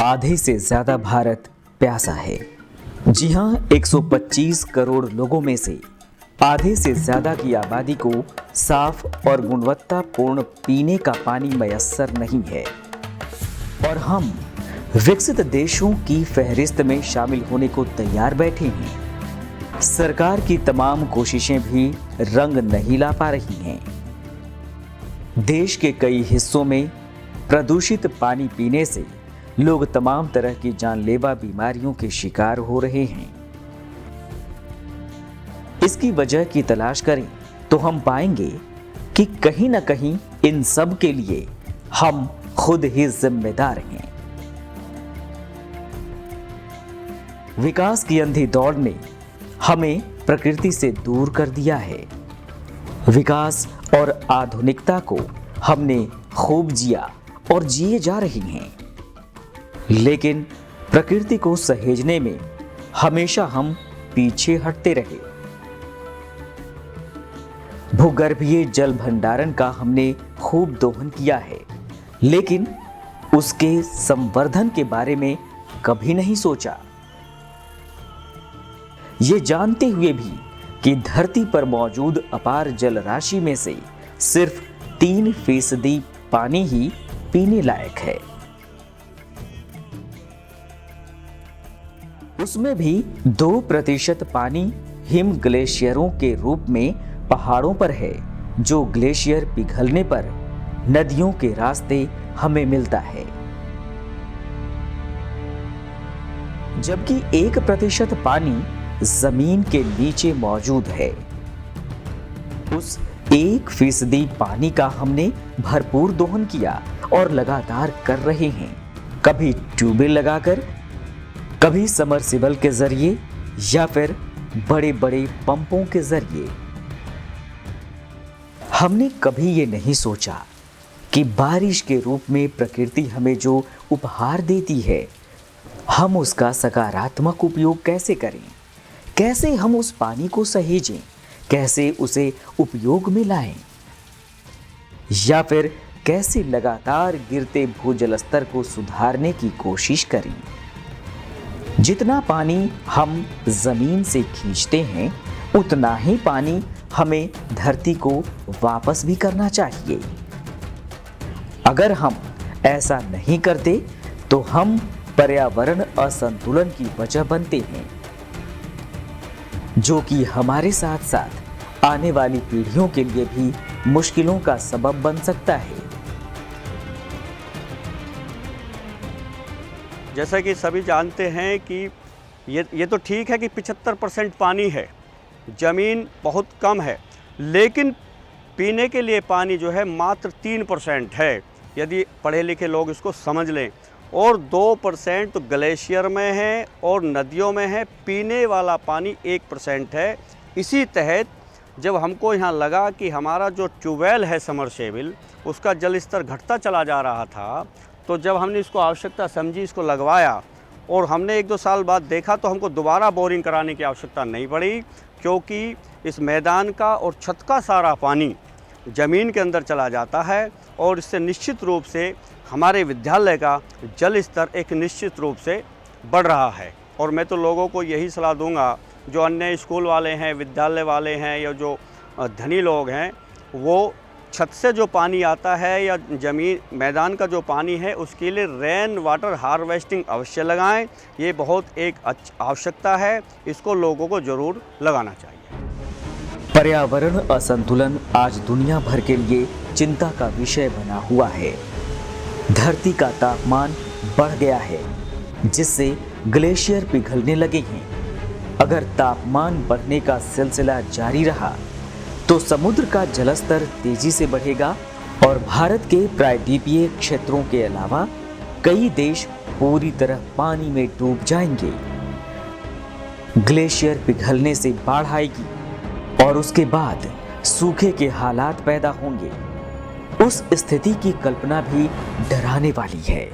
आधे से ज्यादा भारत प्यासा है। जी हां, 125 करोड़ लोगों में से आधे से ज्यादा की आबादी को साफ और गुणवत्तापूर्ण पीने का पानी मयस्सर नहीं है और हम विकसित देशों की फहरिस्त में शामिल होने को तैयार बैठे हैं। सरकार की तमाम कोशिशें भी रंग नहीं ला पा रही हैं। देश के कई हिस्सों में प्रदूषित पानी पीने से लोग तमाम तरह की जानलेवा बीमारियों के शिकार हो रहे हैं। इसकी वजह की तलाश करें तो हम पाएंगे कि कहीं ना कहीं इन सब के लिए हम खुद ही जिम्मेदार हैं। विकास की अंधी दौड़ ने हमें प्रकृति से दूर कर दिया है। विकास और आधुनिकता को हमने खूब जिया और जिए जा रही हैं, लेकिन प्रकृति को सहेजने में हमेशा हम पीछे हटते रहे। भूगर्भीय जल भंडारण का हमने खूब दोहन किया है, लेकिन उसके संवर्धन के बारे में कभी नहीं सोचा। ये जानते हुए भी कि धरती पर मौजूद अपार जल राशि में से सिर्फ 3% पानी ही पीने लायक है। उसमें भी 2% पानी हिम ग्लेशियरों के रूप में पहाड़ों पर है, जो ग्लेशियर पिघलने पर नदियों के रास्ते हमें मिलता है। जबकि 1% पानी जमीन के नीचे मौजूद है। उस 1% पानी का हमने भरपूर दोहन किया और लगातार कर रहे हैं, कभी ट्यूबवेल लगाकर, कभी समरसिबल के जरिए या फिर बड़े बड़े पंपों के जरिए। हमने कभी ये नहीं सोचा कि बारिश के रूप में प्रकृति हमें जो उपहार देती है, हम उसका सकारात्मक उपयोग कैसे करें, कैसे हम उस पानी को सहेजें, कैसे उसे उपयोग में लाएं, या फिर कैसे लगातार गिरते भूजल स्तर को सुधारने की कोशिश करें। जितना पानी हम जमीन से खींचते हैं, उतना ही पानी हमें धरती को वापस भी करना चाहिए। अगर हम ऐसा नहीं करते तो हम पर्यावरण असंतुलन की वजह बनते हैं, जो कि हमारे साथ साथ आने वाली पीढ़ियों के लिए भी मुश्किलों का सबब बन सकता है। जैसा कि सभी जानते हैं कि ये तो ठीक है कि 75% पानी है, ज़मीन बहुत कम है, लेकिन पीने के लिए पानी जो है मात्र 3% है, यदि पढ़े लिखे लोग इसको समझ लें। और 2% तो ग्लेशियर में है और नदियों में है। पीने वाला पानी 1% है। इसी तहत जब हमको यहाँ लगा कि हमारा जो ट्यूबवेल है समरसेबल, उसका जल स्तर घटता चला जा रहा था, तो जब हमने इसको आवश्यकता समझी, इसको लगवाया और हमने 1-2 साल बाद देखा, तो हमको दोबारा बोरिंग कराने की आवश्यकता नहीं पड़ी, क्योंकि इस मैदान का और छत का सारा पानी ज़मीन के अंदर चला जाता है और इससे निश्चित रूप से हमारे विद्यालय का जल स्तर एक निश्चित रूप से बढ़ रहा है। और मैं तो लोगों को यही सलाह दूंगा, जो अन्य स्कूल वाले हैं, विद्यालय वाले हैं, या जो धनी लोग हैं, वो छत से जो पानी आता है या ज़मीन मैदान का जो पानी है, उसके लिए रेन वाटर हार्वेस्टिंग अवश्य लगाएं। ये बहुत एक आवश्यकता है, इसको लोगों को ज़रूर लगाना चाहिए। पर्यावरण असंतुलन आज दुनिया भर के लिए चिंता का विषय बना हुआ है। धरती का तापमान बढ़ गया है, जिससे ग्लेशियर पिघलने लगे हैं। अगर तापमान बढ़ने का सिलसिला जारी रहा तो समुद्र का जलस्तर तेजी से बढ़ेगा और भारत के प्रायद्वीपीय क्षेत्रों के अलावा कई देश पूरी तरह पानी में डूब जाएंगे। ग्लेशियर पिघलने से बाढ़ आएगी और उसके बाद सूखे के हालात पैदा होंगे। उस स्थिति की कल्पना भी डराने वाली है।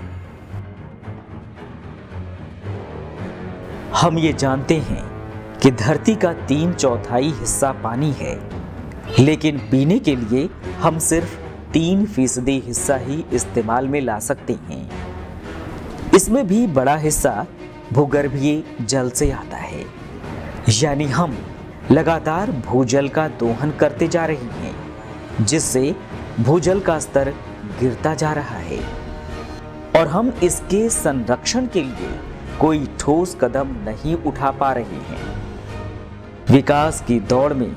हम ये जानते हैं कि धरती का 3/4 हिस्सा पानी है, लेकिन पीने के लिए हम सिर्फ 3% हिस्सा ही इस्तेमाल में ला सकते हैं। इसमें भी बड़ा हिस्सा भूगर्भीय जल से आता है, यानी हम लगातार भूजल का दोहन करते जा रहे हैं, जिससे भूजल का स्तर गिरता जा रहा है और हम इसके संरक्षण के लिए कोई ठोस कदम नहीं उठा पा रहे हैं। विकास की दौड़ में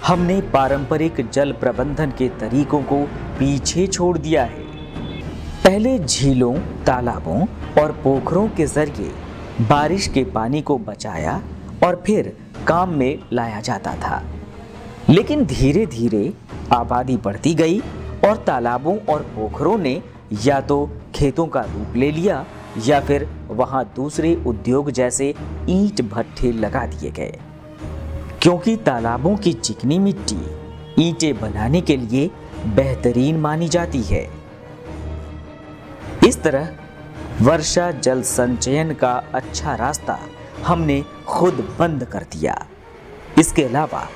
हमने पारंपरिक जल प्रबंधन के तरीकों को पीछे छोड़ दिया है। पहले झीलों, तालाबों और पोखरों के जरिए बारिश के पानी को बचाया और फिर काम में लाया जाता था, लेकिन धीरे धीरे आबादी बढ़ती गई और तालाबों और पोखरों ने या तो खेतों का रूप ले लिया या फिर वहां दूसरे उद्योग जैसे ईंट भट्ठे लगा दिए गए, क्योंकि तालाबों की चिकनी मिट्टी ईंटें बनाने के लिए बेहतरीन मानी जाती है। इस तरह वर्षा जल संचयन का अच्छा रास्ता हमने खुद बंद कर दिया। इसके अलावा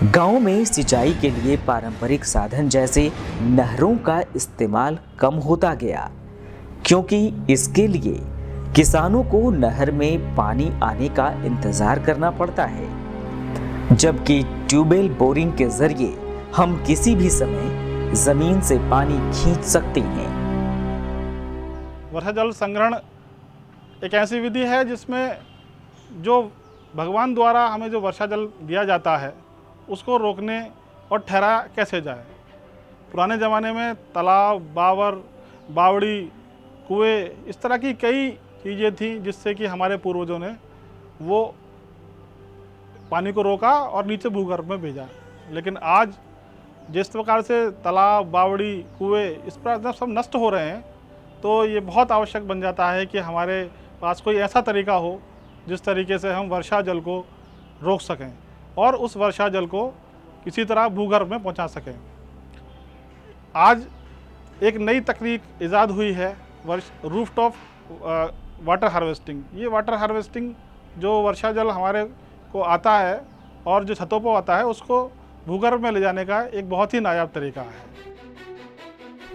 गांव में सिंचाई के लिए पारंपरिक साधन जैसे नहरों का इस्तेमाल कम होता गया, क्योंकि इसके लिए किसानों को नहर में पानी आने का इंतजार करना पड़ता है, जबकि ट्यूबवेल बोरिंग के जरिए हम किसी भी समय जमीन से पानी खींच सकते हैं। वर्षा जल संग्रहण एक ऐसी विधि है जिसमें जो भगवान द्वारा हमें जो वर्षा जल दिया जाता है उसको रोकने और ठहराया कैसे जाए। पुराने ज़माने में तालाब, बावर, बावड़ी, कुएं, इस तरह की कई चीज़ें थी जिससे कि हमारे पूर्वजों ने वो पानी को रोका और नीचे भूगर्भ में भेजा। लेकिन आज जिस प्रकार से तालाब, बावड़ी, कुएं इस प्रकार सब नष्ट हो रहे हैं, तो ये बहुत आवश्यक बन जाता है कि हमारे पास कोई ऐसा तरीका हो जिस तरीके से हम वर्षा जल को रोक सकें और उस वर्षा जल को किसी तरह भूगर्भ में पहुंचा सकें। आज एक नई तकनीक ईजाद हुई है, रूफटॉप वाटर हार्वेस्टिंग। ये वाटर हार्वेस्टिंग जो वर्षा जल हमारे को आता है और जो छतों पर आता है उसको भूगर्भ में ले जाने का एक बहुत ही नायाब तरीका है।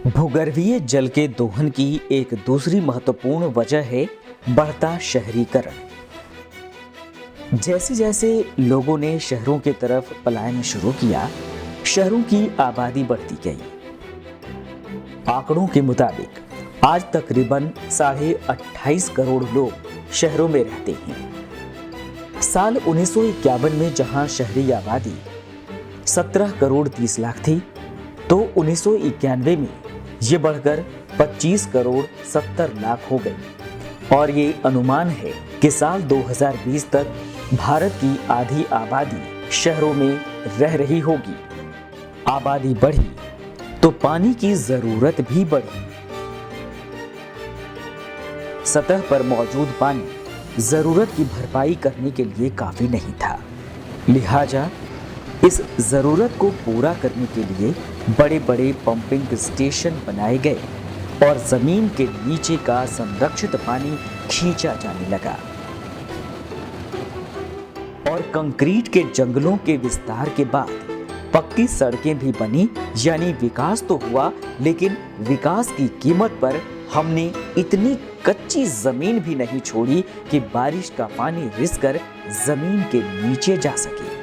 भूगर्भीय जल के दोहन की एक दूसरी महत्वपूर्ण वजह है बढ़ता शहरीकरण। जैसे जैसे लोगों ने शहरों की तरफ पलायन शुरू किया, शहरों की आबादी बढ़ती गई। आंकड़ों के मुताबिक आज तकरीबन 28.5 करोड़ लोग शहरों में रहते हैं। साल 1951 में जहां शहरी आबादी 17 करोड़ 30 लाख थी, तो 1991 में ये बढ़कर 25 करोड़ 70 लाख हो गई और ये अनुमान है कि साल 2020 तक भारत की आधी आबादी शहरों में रह रही होगी। आबादी बढ़ी तो पानी की जरूरत भी बढ़ी। सतह पर मौजूद पानी जरूरत की भरपाई करने के लिए काफी नहीं था, लिहाजा इस जरूरत को पूरा करने के लिए बड़े बड़े पंपिंग स्टेशन बनाए गए और जमीन के नीचे का संरक्षित पानी खींचा जाने लगा। और कंक्रीट के जंगलों के विस्तार के बाद पक्की सड़कें भी बनी, यानी विकास तो हुआ, लेकिन विकास की कीमत पर हमने इतनी कच्ची जमीन भी नहीं छोड़ी कि बारिश का पानी रिस कर जमीन के नीचे जा सके।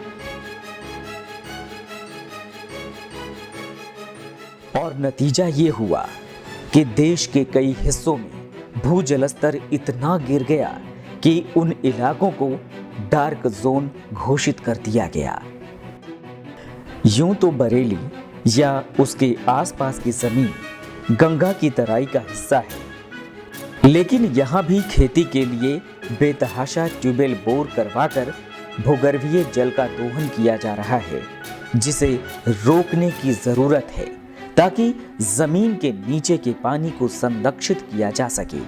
और नतीजा ये हुआ कि देश के कई हिस्सों में भूजल स्तर इतना गिर गया कि उन इलाकों को डार्क जोन घोषित कर दिया गया। यूं तो बरेली या उसके आसपास की जमीन गंगा की तराई का हिस्सा है, लेकिन यहां भी खेती के लिए बेतहाशा ट्यूबवेल बोर करवाकर भूगर्भीय जल का दोहन किया जा रहा है, जिसे रोकने की जरूरत है ताकि जमीन के नीचे के पानी को संरक्षित किया जा सके,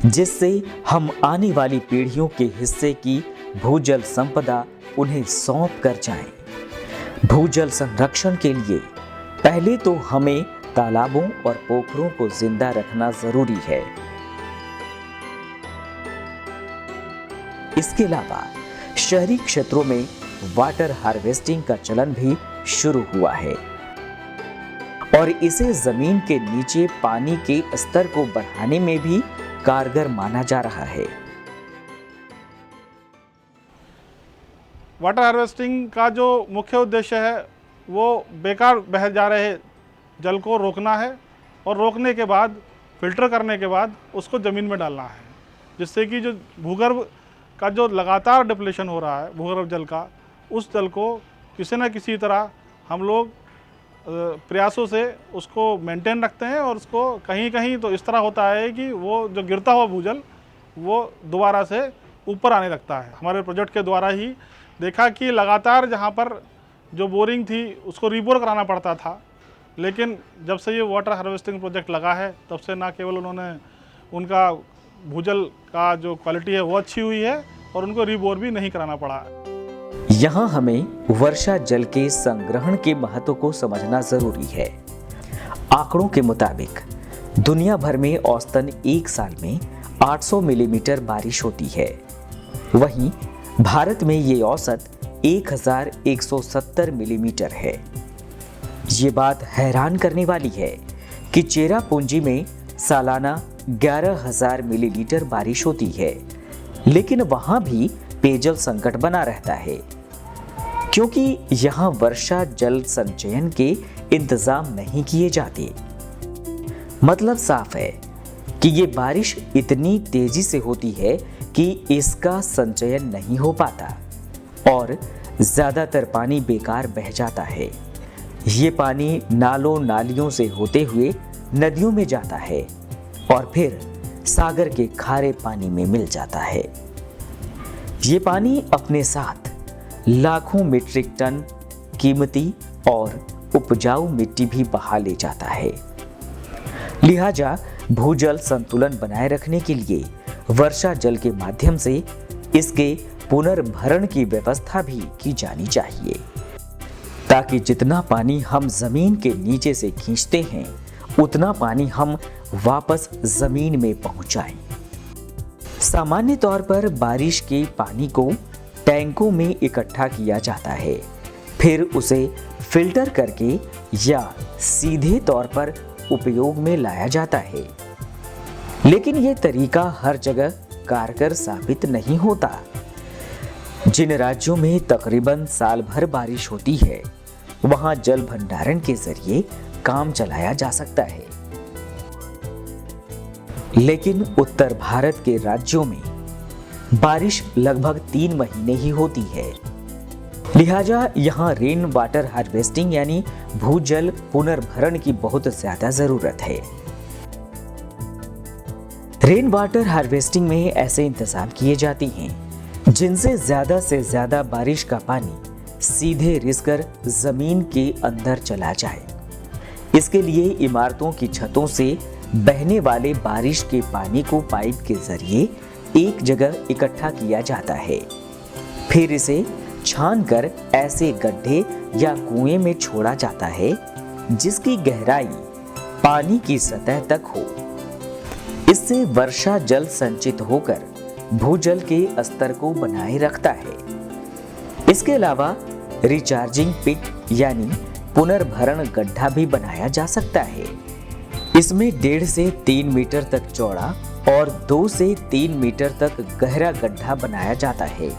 जिससे हम आने वाली पीढ़ियों के हिस्से की भूजल संपदा उन्हें सौंप कर जाएं। भूजल संरक्षण के लिए पहले तो हमें तालाबों और पोखरों को जिंदा रखना जरूरी है। इसके अलावा शहरी क्षेत्रों में वाटर हार्वेस्टिंग का चलन भी शुरू हुआ है और इसे जमीन के नीचे पानी के स्तर को बढ़ाने में भी कारगर माना जा रहा है। वाटर हार्वेस्टिंग का जो मुख्य उद्देश्य है वो बेकार बह जा रहे जल को रोकना है और रोकने के बाद फिल्टर करने के बाद उसको ज़मीन में डालना है, जिससे कि जो भूगर्भ का जो लगातार डिप्लेशन हो रहा है भूगर्भ जल का, उस जल को किसी न किसी तरह हम लोग प्रयासों से उसको मेंटेन रखते हैं। और उसको कहीं कहीं तो इस तरह होता है कि वो जो गिरता हुआ भूजल वो दोबारा से ऊपर आने लगता है। हमारे प्रोजेक्ट के द्वारा ही देखा कि लगातार जहाँ पर जो बोरिंग थी उसको रीबोर कराना पड़ता था, लेकिन जब से ये वाटर हार्वेस्टिंग प्रोजेक्ट लगा है तब से ना केवल उन्होंने उनका भूजल का जो क्वालिटी है वो अच्छी हुई है और उनको रीबोर भी नहीं कराना पड़ा। यहाँ हमें वर्षा जल के संग्रहण के महत्व को समझना जरूरी है। आंकड़ों के मुताबिक दुनिया भर में औसतन एक साल में 800 मिलीमीटर बारिश होती है। वहीं भारत में ये औसत 1170 मिलीमीटर है। ये बात हैरान करने वाली है कि चेरापूंजी में सालाना 11,000 मिलीलीटर बारिश होती है, लेकिन वहां भी पेयजल संकट बना रहता है, क्योंकि यहाँ वर्षा जल संचयन के इंतजाम नहीं किए जाते। मतलब साफ है कि ये बारिश इतनी तेजी से होती है कि इसका संचयन नहीं हो पाता और ज्यादातर पानी बेकार बह जाता है। ये पानी नालों नालियों से होते हुए नदियों में जाता है और फिर सागर के खारे पानी में मिल जाता है। ये पानी अपने साथ लाखों मीट्रिक टन कीमती और उपजाऊ मिट्टी भी बहा ले जाता है। लिहाजा भूजल संतुलन बनाए रखने के लिए वर्षा जल के माध्यम से इसके पुनर्भरण की व्यवस्था भी की जानी चाहिए, ताकि जितना पानी हम जमीन के नीचे से खींचते हैं उतना पानी हम वापस जमीन में पहुंचाएं। सामान्य तौर पर बारिश के पानी को टैंकों में इकट्ठा किया जाता है, फिर उसे फिल्टर करके या सीधे तौर पर उपयोग में लाया जाता है। लेकिन यह तरीका हर जगह कारगर साबित नहीं होता। जिन राज्यों में तकरीबन साल भर बारिश होती है वहां जल भंडारण के जरिए काम चलाया जा सकता है, लेकिन उत्तर भारत के राज्यों में बारिश लगभग 3 महीने ही होती है। लिहाजा यहाँ रेन वाटर हार्वेस्टिंग यानी भूजल पुनर्भरण की बहुत ज्यादा जरूरत है। रेन वाटर हार्वेस्टिंग में ऐसे इंतजाम किए जाते हैं जिनसे ज्यादा से ज्यादा बारिश का पानी सीधे रिसकर जमीन के अंदर चला जाए। इसके लिए इमारतों की छतों से बहने वाले बारिश के पानी को पाइप के जरिए एक जगह इकट्ठा किया जाता है, फिर इसे छानकर ऐसे गड्ढे या कुएं में छोड़ा जाता है जिसकी गहराई पानी की सतह तक हो। इससे वर्षा जल संचित होकर भूजल के स्तर को बनाए रखता है। इसके अलावा रिचार्जिंग पिट यानी पुनर्भरण गड्ढा भी बनाया जा सकता है। इसमें 1.5 से 3 मीटर तक चौड़ा और 2 से 3 मीटर तक गहरा गड्ढा बनाया जाता है।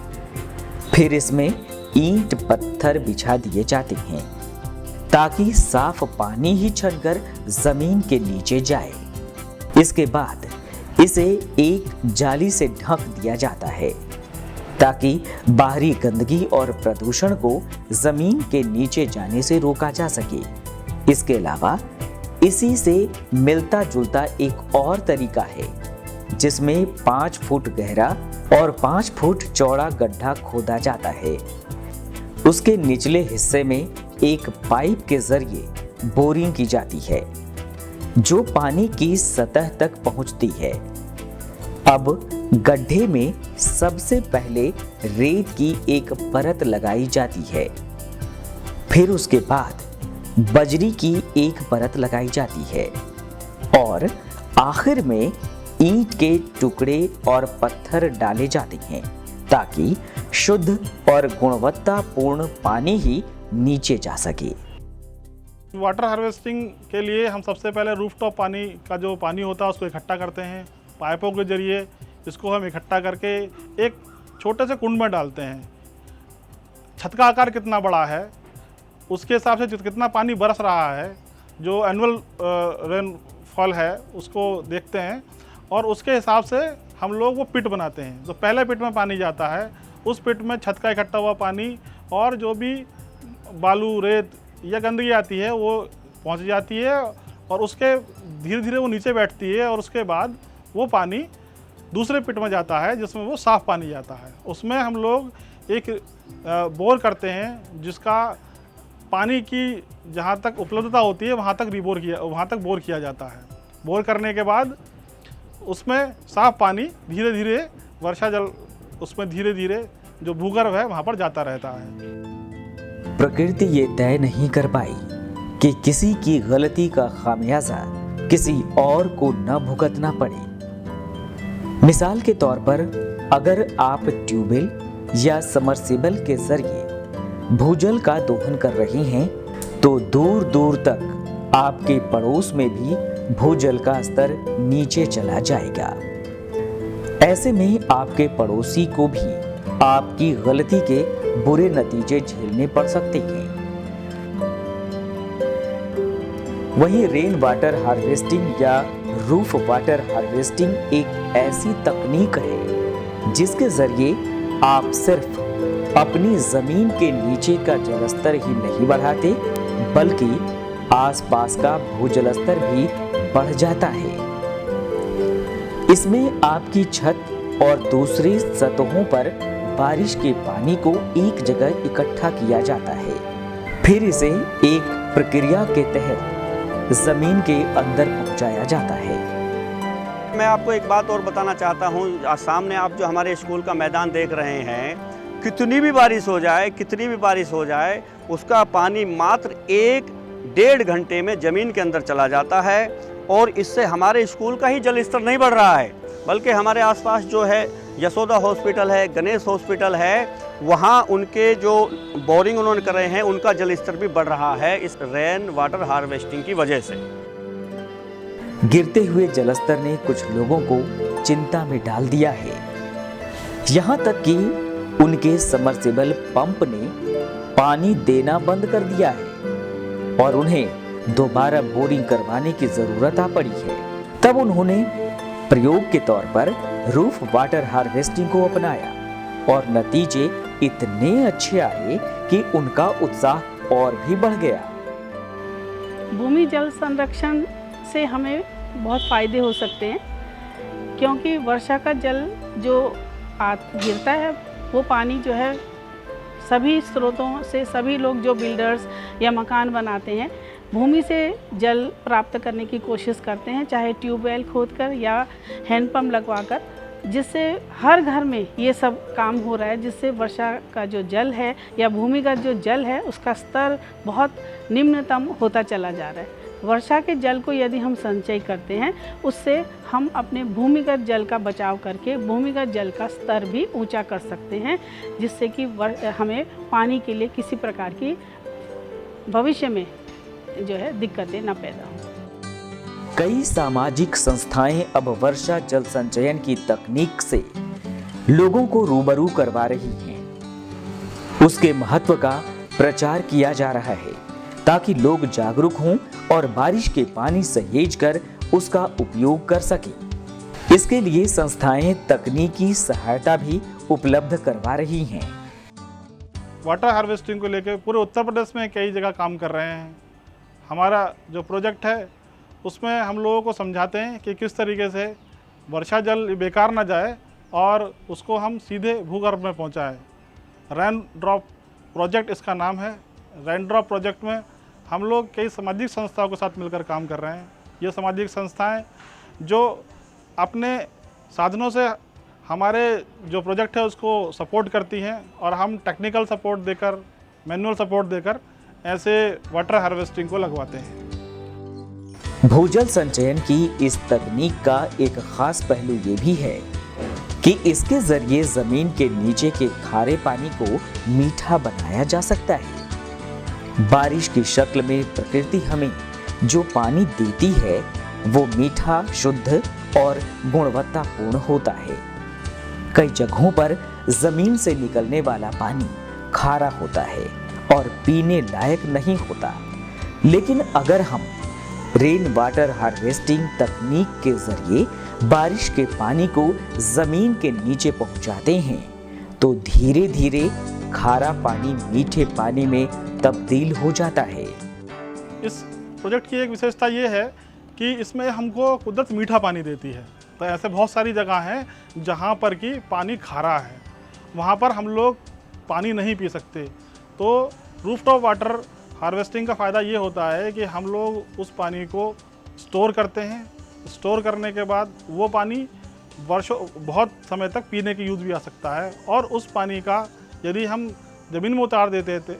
फिर इसमें ईंट पत्थर बिछा दिए जाते हैं ताकि साफ पानी ही छनकर जमीन के नीचे जाए। इसके बाद इसे एक जाली से ढक दिया जाता है ताकि बाहरी गंदगी और प्रदूषण को जमीन के नीचे जाने से रोका जा सके। इसके अलावा इसी से मिलता जुलता एक और तरीका है जिसमें 5 फुट गहरा और 5 फुट चौड़ा गड्ढा खोदा जाता है। उसके निचले हिस्से में एक पाइप के जरिए बोरिंग की जाती है जो पानी की सतह तक पहुंचती है। अब गड्ढे में सबसे पहले रेत की एक परत लगाई जाती है, फिर उसके बाद बजरी की एक परत लगाई जाती है और आखिर में ईंट के टुकड़े और पत्थर डाले जाते हैं ताकि शुद्ध और गुणवत्तापूर्ण पानी ही नीचे जा सके। वाटर हार्वेस्टिंग के लिए हम सबसे पहले रूफटॉप पानी का जो पानी होता है उसको इकट्ठा करते हैं पाइपों के जरिए इसको हम इकट्ठा करके एक छोटे से कुंड में डालते हैं। छत का आकार कितना बड़ा है उसके हिसाब से कितना पानी बरस रहा है, जो एनुअल रेनफॉल है उसको देखते हैं और उसके हिसाब से हम लोग वो पिट बनाते हैं। जो पहले पिट में पानी जाता है उस पिट में छत का इकट्ठा हुआ पानी और जो भी बालू रेत या गंदगी आती है वो पहुंच जाती है और उसके धीरे धीरे वो नीचे बैठती है और उसके बाद वो पानी दूसरे पिट में जाता है जिसमें वो साफ़ पानी जाता है। उसमें हम लोग एक बोर करते हैं जिसका पानी की जहाँ तक उपलब्धता होती है वहाँ तक बोर किया जाता है। बोर करने के बाद उसमें साफ़ पानी धीरे धीरे वर्षा जल उसमें धीरे धीरे जो भूगर्भ है वहाँ पर जाता रहता है। प्रकृति ये तय नहीं कर पाई कि किसी की गलती का खामियाजा किसी और को न भुगतना पड़े। मिसाल के तौर पर अगर आप ट्यूबवेल या समरसेबल के जरिए भूजल का दोहन कर रहे हैं तो दूर दूर तक आपके पड़ोस में भी भूजल का स्तर नीचे चला जाएगा। ऐसे में आपके पड़ोसी को भी आपकी गलती के बुरे नतीजे झेलने पड़ सकते हैं। वहीं रेन वाटर हार्वेस्टिंग या रूफ वाटर हार्वेस्टिंग एक ऐसी तकनीक है जिसके जरिए आप सिर्फ अपनी जमीन के नीचे का जलस्तर ही नहीं बढ़ाते बल्कि आसपास का भूजल स्तर भी बढ़ जाता है। इसमें आपकी छत और दूसरी सतहों पर बारिश के पानी को एक जगह इकट्ठा किया जाता है, फिर इसे एक प्रक्रिया के तहत जमीन के अंदर पहुंचाया जाता है। मैं आपको एक बात और बताना चाहता हूँ। सामने आप जो हमारे स्कूल का मैदान देख रहे हैं, कितनी भी बारिश हो जाए उसका पानी मात्र 1-1.5 घंटे में ज़मीन के अंदर चला जाता है और इससे हमारे स्कूल का ही जल स्तर नहीं बढ़ रहा है बल्कि हमारे आसपास जो है यशोदा हॉस्पिटल है, गणेश हॉस्पिटल है, वहाँ उनके जो बोरिंग उन्होंने कर रहे हैं उनका जल स्तर भी बढ़ रहा है इस रेन वाटर हार्वेस्टिंग की वजह से। गिरते हुए जलस्तर ने कुछ लोगों को चिंता में डाल दिया है, यहाँ तक कि उनके समरसेबल पंप ने पानी देना बंद कर दिया है और उन्हें दोबारा बोरिंग करवाने की जरूरत आ पड़ी है। तब उन्होंने प्रयोग के तौर पर रूफ वाटर हार्वेस्टिंग को अपनाया और नतीजे इतने अच्छे आए कि उनका उत्साह और भी बढ़ गया। भूमि जल संरक्षण से हमें बहुत फायदे हो सकते हैं क्योंकि वर्षा का जल जो गिरता है वो पानी जो है सभी स्रोतों से सभी लोग जो बिल्डर्स या मकान बनाते हैं भूमि से जल प्राप्त करने की कोशिश करते हैं, चाहे ट्यूबवेल खोदकर या हैंडपम्प लगवाकर, जिससे हर घर में ये सब काम हो रहा है, जिससे वर्षा का जो जल है या भूमिगत जो जल है उसका स्तर बहुत निम्नतम होता चला जा रहा है। वर्षा के जल को यदि हम संचय करते हैं उससे हम अपने भूमिगत जल का बचाव करके भूमिगत जल का स्तर भी ऊंचा कर सकते हैं, जिससे कि हमें पानी के लिए किसी प्रकार की भविष्य में जो है दिक्कतें न पैदा हों। कई सामाजिक संस्थाएं अब वर्षा जल संचयन की तकनीक से लोगों को रूबरू करवा रही हैं। उसके महत्व का प्रचार किया जा रहा है ताकि लोग जागरूक हों और बारिश के पानी सहेज कर उसका उपयोग कर सकें। इसके लिए संस्थाएं तकनीकी सहायता भी उपलब्ध करवा रही हैं। वाटर हार्वेस्टिंग को लेकर पूरे उत्तर प्रदेश में कई जगह काम कर रहे हैं। हमारा जो प्रोजेक्ट है उसमें हम लोगों को समझाते हैं कि किस तरीके से वर्षा जल बेकार ना जाए और उसको हम सीधे भूगर्भ में पहुंचाएं। रेन ड्रॉप प्रोजेक्ट इसका नाम है। रेन ड्रॉप प्रोजेक्ट में हम लोग कई सामाजिक संस्थाओं के साथ मिलकर काम कर रहे हैं। ये सामाजिक संस्थाएं जो अपने साधनों से हमारे जो प्रोजेक्ट है उसको सपोर्ट करती हैं और हम टेक्निकल सपोर्ट देकर, मैनुअल सपोर्ट देकर ऐसे वाटर हार्वेस्टिंग को लगवाते हैं। भूजल संचयन की इस तकनीक का एक खास पहलू ये भी है कि इसके जरिए जमीन के नीचे के खारे पानी को मीठा बनाया जा सकता है। बारिश की शक्ल में प्रकृति हमें जो पानी देती है वो मीठा, शुद्ध और गुणवत्तापूर्ण होता है। कई जगहों पर जमीन से निकलने वाला पानी खारा होता है और पीने लायक नहीं होता, लेकिन अगर हम रेन वाटर हार्वेस्टिंग तकनीक के जरिए बारिश के पानी को जमीन के नीचे पहुंचाते हैं तो धीरे धीरे खारा पानी मीठे पानी में तब्दील हो जाता है। इस प्रोजेक्ट की एक विशेषता ये है कि इसमें हमको कुदरत मीठा पानी देती है। तो ऐसे बहुत सारी जगह हैं जहाँ पर कि पानी खारा है, वहाँ पर हम लोग पानी नहीं पी सकते। तो रूफटॉप वाटर हार्वेस्टिंग का फ़ायदा ये होता है कि हम लोग उस पानी को स्टोर करते हैं। स्टोर करने के बाद वो पानी वर्षों बहुत समय तक पीने के यूज़ भी आ सकता है, और उस पानी का यदि हम ज़मीन में उतार देते थे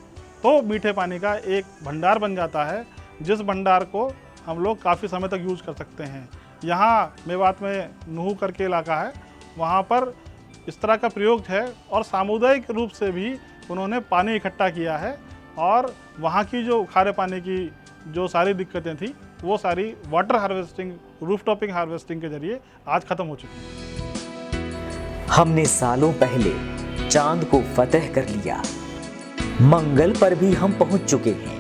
तो मीठे पानी का एक भंडार बन जाता है, जिस भंडार को हम लोग काफ़ी समय तक यूज़ कर सकते हैं। यहाँ मेवात में नूहू करके इलाका है, वहाँ पर इस तरह का प्रयोग है और सामुदायिक रूप से भी उन्होंने पानी इकट्ठा किया है, और वहाँ की जो खारे पानी की जो सारी दिक्कतें थी वो सारी वाटर हार्वेस्टिंग, रूफटॉपिंग हार्वेस्टिंग के जरिए आज ख़त्म हो चुकी है। हमने सालों पहले चांद को फतह कर लिया, मंगल पर भी हम पहुंच चुके हैं,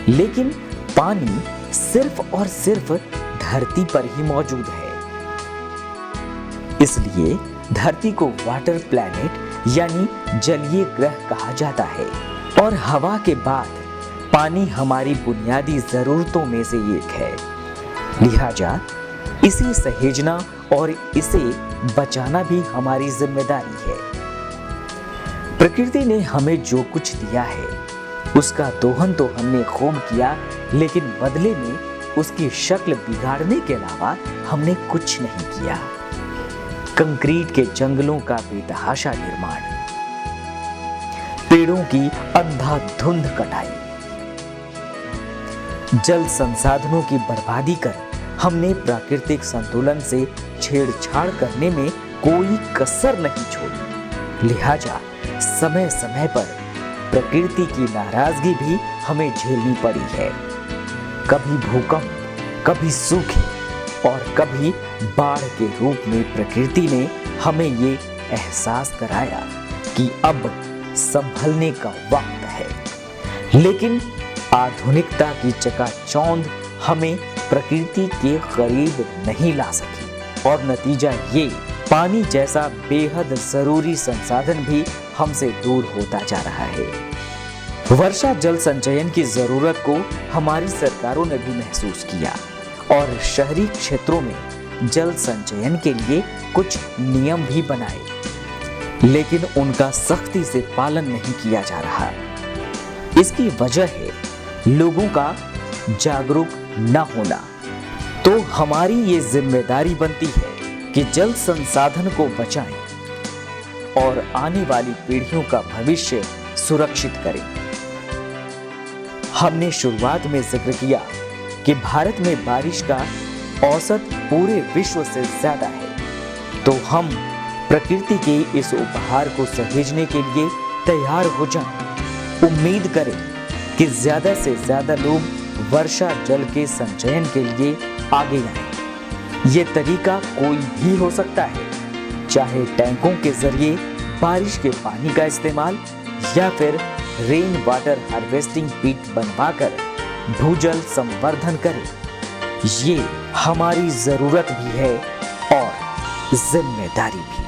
लेकिन पानी सिर्फ और सिर्फ धरती पर ही मौजूद है। इसलिए धरती को वाटर प्लैनेट यानी जलीय ग्रह कहा जाता है, और हवा के बाद पानी हमारी बुनियादी जरूरतों में से एक है। लिहाजा इसे सहेजना और इसे बचाना भी हमारी जिम्मेदारी है। प्रकृति ने हमें जो कुछ दिया है उसका दोहन तो हमने खूब किया, लेकिन बदले में उसकी शक्ल बिगाड़ने के अलावा हमने कुछ नहीं किया। कंक्रीट के जंगलों का बेतहाशा निर्माण, पेड़ों की अंधाधुंध कटाई, जल संसाधनों की बर्बादी कर हमने प्राकृतिक संतुलन से छेड़छाड़ करने में कोई कसर नहीं छोड़ी। लिहाजा समय समय पर प्रकृति की नाराजगी भी हमें झेलनी पड़ी है। कभी भूकंप, कभी सूखे और कभी बाढ़ के रूप में प्रकृति ने हमें ये एहसास कराया कि अब संभलने का वक्त है। लेकिन आधुनिकता की चकाचौंध हमें प्रकृति के करीब नहीं ला सकी, और नतीजा ये पानी जैसा बेहद जरूरी संसाधन भी हमसे दूर होता जा रहा है। वर्षा जल संचयन की जरूरत को हमारी सरकारों ने भी महसूस किया, और शहरी क्षेत्रों में जल संचयन के लिए कुछ नियम भी बनाए, लेकिन उनका सख्ती से पालन नहीं किया जा रहा। इसकी वजह है लोगों का जागरूक न होना। तो हमारी ये जिम्मेदारी बनती है कि जल संसाधन को बचाएं और आने वाली पीढ़ियों का भविष्य सुरक्षित करें। हमने शुरुआत में जिक्र किया कि भारत में बारिश का औसत पूरे विश्व से ज्यादा है, तो हम प्रकृति के इस उपहार को सहेजने के लिए तैयार हो जाएं। उम्मीद करें कि ज्यादा से ज्यादा लोग वर्षा जल के संचयन के लिए आगे आएं। ये तरीका कोई भी हो सकता है, चाहे टैंकों के जरिए बारिश के पानी का इस्तेमाल या फिर रेन वाटर हार्वेस्टिंग पिट बनवाकर भूजल संवर्धन करें। ये हमारी जरूरत भी है और जिम्मेदारी भी।